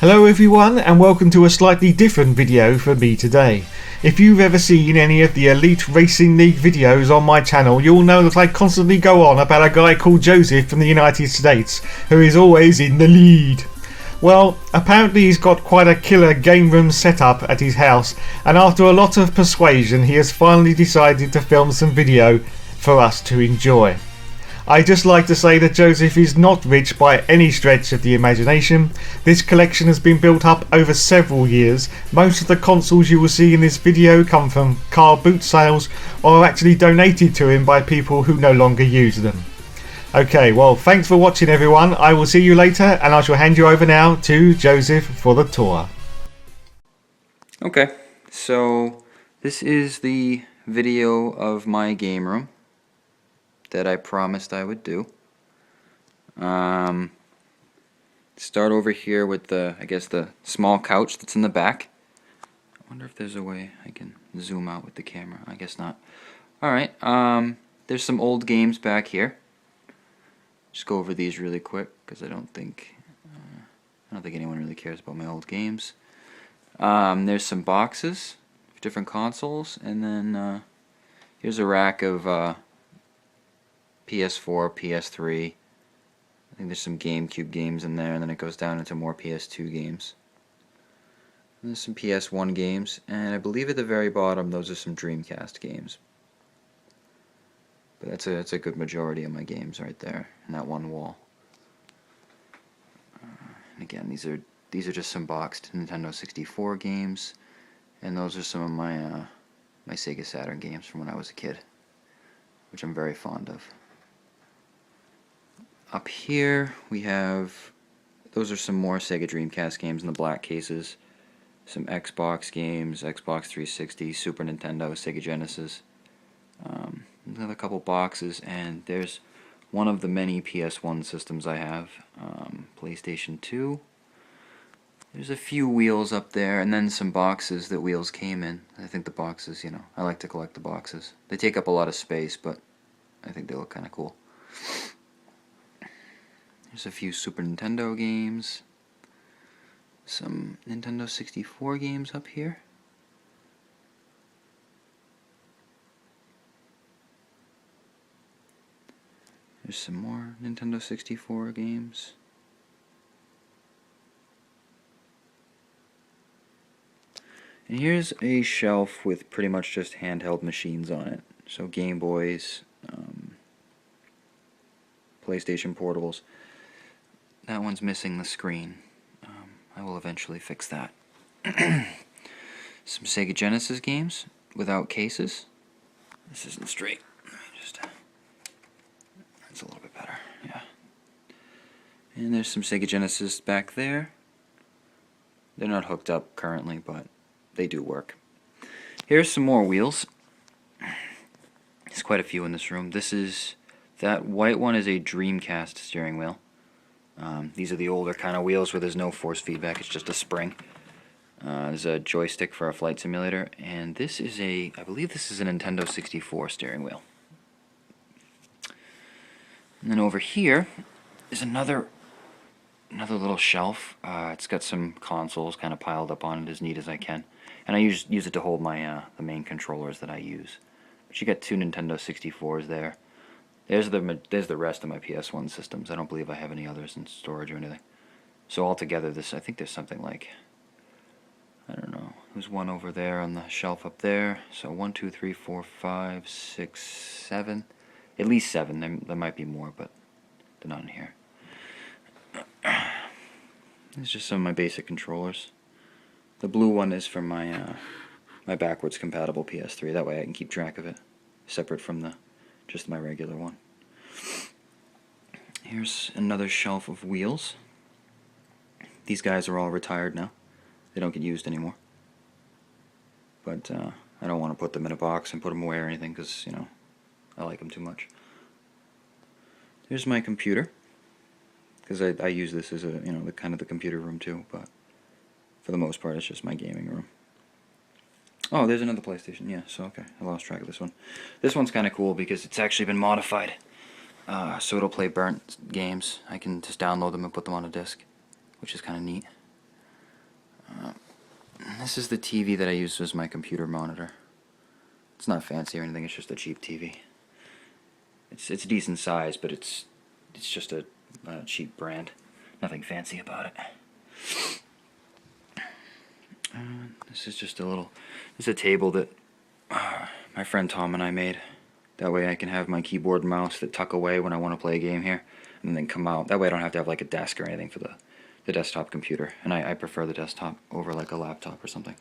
Hello everyone and welcome to a slightly different video for me today. If you've ever seen any of the Elite Racing League videos on my channel, you'll know that I constantly go on about a guy called Joseph from the United States who is always in the lead. Well, apparently he's got quite a killer game room setup at his house, and after a lot of persuasion he has finally decided to film some video for us to enjoy. I just like to say that Joseph is not rich by any stretch of the imagination. This collection has been built up over several years. Most of the consoles you will see in this video come from car boot sales or are actually donated to him by people who no longer use them. Okay, well, thanks for watching everyone. I will see you later and I shall hand you over now to Joseph for the tour. Okay, so this is the video of my game room that I promised I would do. Start over here with the, I guess, the small couch that's in the back. I wonder if there's a way I can zoom out with the camera. I guess not. Alright, there's some old games back here. Just go over these really quick because I don't think anyone really cares about my old games. There's some boxes of different consoles, and then here's a rack of PS4, PS3. I think there's some GameCube games in there, and then it goes down into more PS2 games. And there's some PS1 games, and I believe at the very bottom those are some Dreamcast games. But that's a good majority of my games right there in that one wall. And again, these are just some boxed Nintendo 64 games, and those are some of my my Sega Saturn games from when I was a kid, which I'm very fond of. Up here we have, those are some more Sega Dreamcast games in the black cases. Some Xbox games, Xbox 360, Super Nintendo, Sega Genesis. Another couple boxes, and there's one of the many PS1 systems I have. PlayStation 2. There's a few wheels up there, and then some boxes that wheels came in. I think the boxes, you know, I like to collect the boxes. They take up a lot of space, but I think they look kind of cool. There's a few Super Nintendo games. Some Nintendo 64 games up here. There's some more Nintendo 64 games. And here's a shelf with pretty much just handheld machines on it. So Game Boys, PlayStation Portables. That one's missing the screen. I will eventually fix that. Some Sega Genesis games without cases. This isn't straight. That's a little bit better, yeah. And there's some Sega Genesis back there. They're not hooked up currently, but they do work. Here's some more wheels. There's quite a few in this room. That white one is a Dreamcast steering wheel. These are the older kind of wheels where there's no force feedback, it's just a spring. There's a joystick for a flight simulator, and this is I believe this is a Nintendo 64 steering wheel. And then over here is another little shelf. It's got some consoles kind of piled up on it as neat as I can. And I use it to hold my the main controllers that I use. But you got two Nintendo 64s there. There's the rest of my PS1 systems. I don't believe I have any others in storage or anything. So altogether, I think there's something like, I don't know, there's one over there on the shelf up there. So 1, 2, 3, 4, 5, 6, 7. At least 7. There might be more, but they're not in here. It's just some of my basic controllers. The blue one is from my my backwards compatible PS3. That way I can keep track of it, separate from just my regular one. Here's another shelf of wheels. These guys are all retired now. They don't get used anymore. But I don't want to put them in a box and put them away or anything because, you know, I like them too much. Here's my computer, because I use this as the kind of the computer room too, but for the most part it's just my gaming room. Oh, there's another PlayStation, yeah, so okay, I lost track of this one. This one's kind of cool because it's actually been modified. So it'll play burnt games. I can just download them and put them on a disc, which is kind of neat. This is the TV that I use as my computer monitor. It's not fancy or anything, it's just a cheap TV. It's a decent size, but it's just a cheap brand. Nothing fancy about it. This is just this is a table that my friend Tom and I made. That way I can have my keyboard and mouse that tuck away when I want to play a game here, and then come out. That way I don't have to have like a desk or anything for the desktop computer, and I prefer the desktop over like a laptop or something.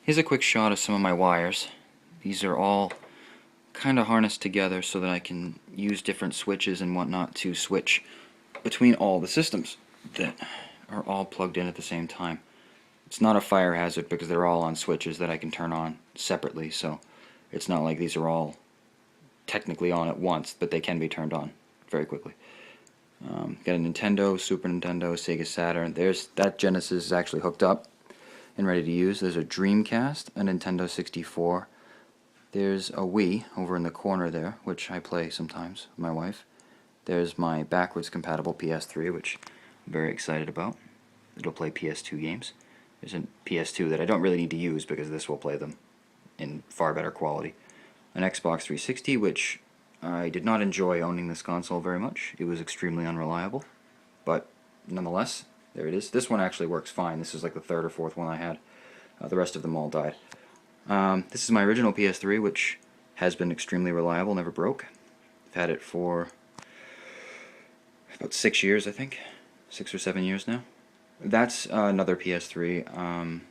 Here's a quick shot of some of my wires. These are all kind of harnessed together so that I can use different switches and whatnot to switch between all the systems that are all plugged in at the same time. It's not a fire hazard because they're all on switches that I can turn on separately, so it's not like these are all technically on at once, but they can be turned on very quickly. Got a Nintendo, Super Nintendo, Sega Saturn. There's that Genesis is actually hooked up and ready to use. There's a Dreamcast, a Nintendo 64. There's a Wii over in the corner there, which I play sometimes with my wife. There's my backwards compatible PS3, which I'm very excited about. It'll play PS2 games. There's a PS2 that I don't really need to use because this will play them in far better quality. An Xbox 360, which I did not enjoy owning this console very much. It was extremely unreliable, but nonetheless, there it is. This one actually works fine. This is like the third or fourth one I had. The rest of them all died. This is my original PS3, which has been extremely reliable, never broke. I've had it for about 6 years, I think. 6 or 7 years now. That's another PS3.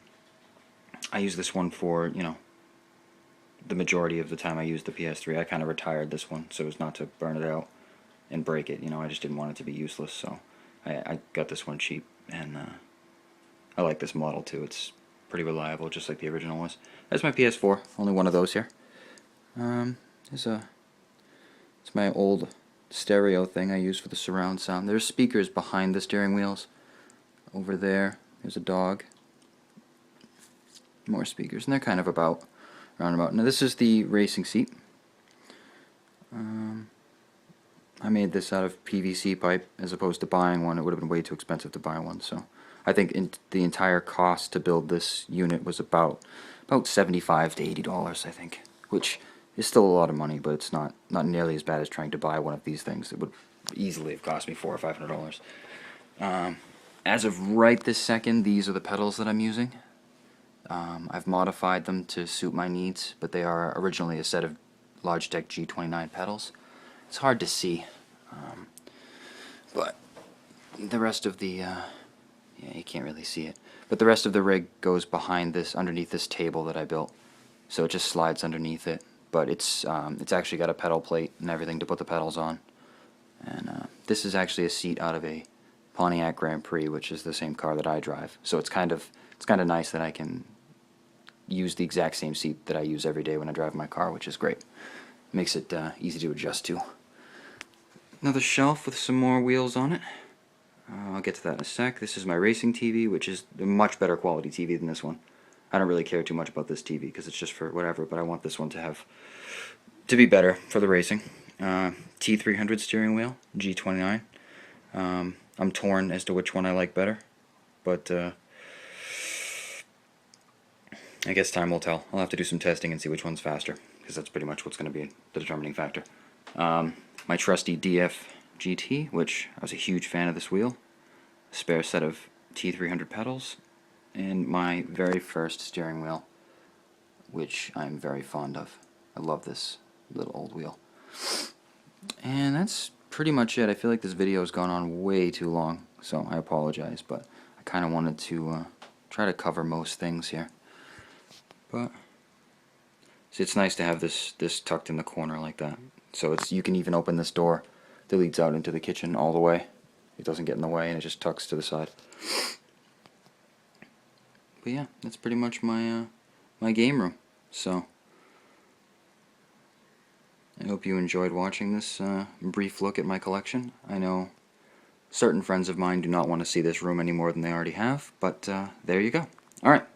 I use this one for, the majority of the time I used the PS3. I kind of retired this one so as not to burn it out and break it. I just didn't want it to be useless, so I got this one cheap, and I like this model too. It's pretty reliable, just like the original was. That's my PS4. Only one of those here. It's my old stereo thing I use for the surround sound. There's speakers behind the steering wheels. Over there, there's a dog. More speakers, and they're kind of roundabout. Now this is the racing seat. I made this out of PVC pipe as opposed to buying one. It would have been way too expensive to buy one, so I think the entire cost to build this unit was about $75 to $80, I think, which is still a lot of money, but it's not nearly as bad as trying to buy one of these things. It would easily have cost me $400 or $500. As of right this second, these are the pedals that I'm using. I've modified them to suit my needs, but they are originally a set of Logitech G29 pedals. It's hard to see, but the rest of the, yeah, you can't really see it, but the rest of the rig goes behind this, underneath this table that I built, so it just slides underneath it, but it's actually got a pedal plate and everything to put the pedals on, and this is actually a seat out of a Pontiac Grand Prix, which is the same car that I drive, so it's kind of nice that I can use the exact same seat that I use every day when I drive my car, which is great. Makes it easy to adjust to. Another shelf with some more wheels on it. I'll get to that in a sec. This is my racing TV, which is a much better quality TV than this one. I don't really care too much about this TV because it's just for whatever, but I want this one to be better for the racing. T300 steering wheel, G29. I'm torn as to which one I like better, but I guess time will tell. I'll have to do some testing and see which one's faster, because that's pretty much what's going to be the determining factor. My trusty DF GT, which I was a huge fan of this wheel, a spare set of T300 pedals, and my very first steering wheel, which I'm very fond of. I love this little old wheel. And that's pretty much it. I feel like this video has gone on way too long, so I apologize, but I kind of wanted to try to cover most things here. But see, it's nice to have this tucked in the corner like that. So you can even open this door that leads out into the kitchen all the way. It doesn't get in the way, and it just tucks to the side. But yeah, that's pretty much my my game room. So I hope you enjoyed watching this brief look at my collection. I know certain friends of mine do not want to see this room any more than they already have, but there you go. Alright,